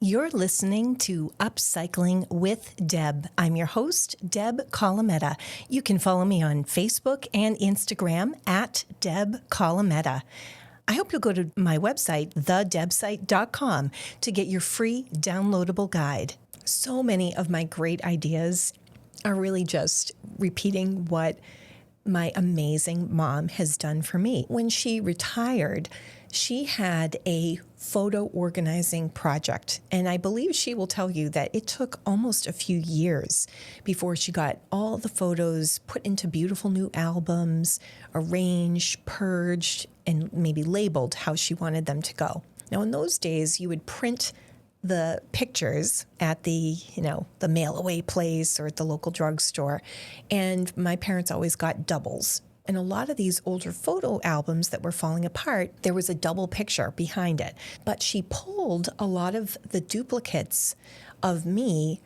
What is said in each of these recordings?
You're listening to Upcycling with Deb. I'm your host, Deb Colameta. You can follow me on Facebook and Instagram at Deb Colameta. I hope you'll go to my website, thedebsite.com, to get your free downloadable guide. So many of my great ideas are really just repeating what my amazing mom has done for me. When she retired, she had a photo organizing project, and I believe she will tell you that it took almost a few years before she got all the photos put into beautiful new albums, arranged, purged, and maybe labeled how she wanted them to go. Now, in those days, you would print the pictures at the mail away place or at the local drugstore. And my parents always got doubles. And a lot of these older photo albums that were falling apart, there was a double picture behind it. But she pulled a lot of the duplicates of me,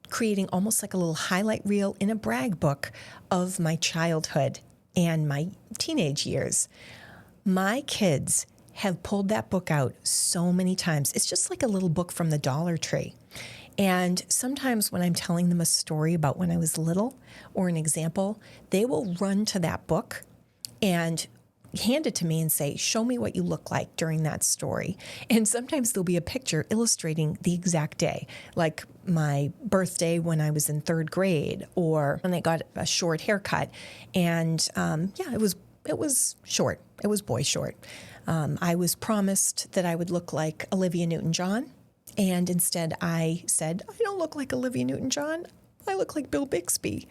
creating almost like a little highlight reel in a brag book of my childhood and my teenage years. My kids have pulled that book out so many times. It's just like a little book from the Dollar Tree. And sometimes when I'm telling them a story about when I was little or an example, they will run to that book and hand it to me and say, show me what you look like during that story. And sometimes there'll be a picture illustrating the exact day, like my birthday when I was in third grade or when I got a short haircut. And it was short. It was boy short. I was promised that I would look like Olivia Newton-John, and instead I said, I don't look like Olivia Newton-John. I look like Bill Bixby.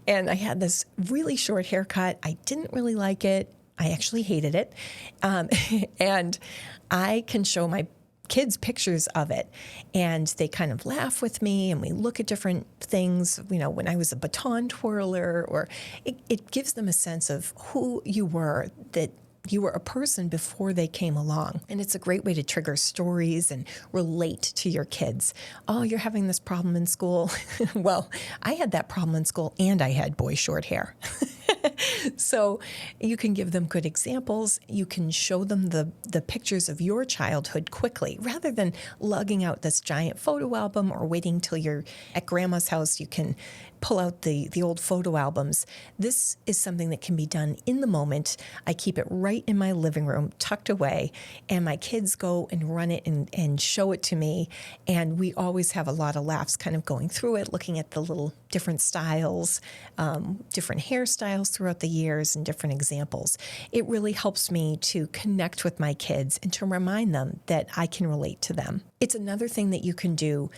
And I had this really short haircut. I didn't really like it. I actually hated it. And I can show my kids pictures of it, and they kind of laugh with me, and we look at different things, when I was a baton twirler, or it gives them a sense of who you were, that you were a person before they came along. And it's a great way to trigger stories and relate to your kids. Oh, you're having this problem in school. Well, I had that problem in school and I had boy short hair. So you can give them good examples. You can show them the pictures of your childhood quickly, rather than lugging out this giant photo album or waiting till you're at grandma's house. You can pull out the old photo albums. This is something that can be done in the moment. I keep it right in my living room, tucked away, and my kids go and run it and show it to me. And we always have a lot of laughs kind of going through it, looking at the little different styles, different hairstyles throughout the years and different examples. It really helps me to connect with my kids and to remind them that I can relate to them. It's another thing that you can do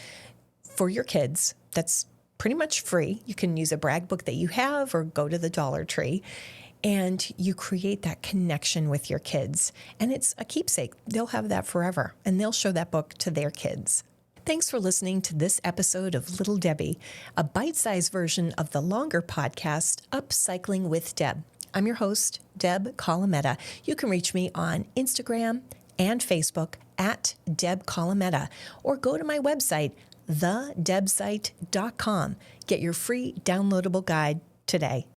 for your kids that's pretty much free. You can use a brag book that you have or go to the Dollar Tree, and you create that connection with your kids. And it's a keepsake. They'll have that forever, and they'll show that book to their kids. Thanks for listening to this episode of Lil Debi, a bite-sized version of the longer podcast, Upcycling with Deb. I'm your host, Deb Colameta. You can reach me on Instagram and Facebook at Deb Colameta, or go to my website, thedebsite.com. Get your free downloadable guide today.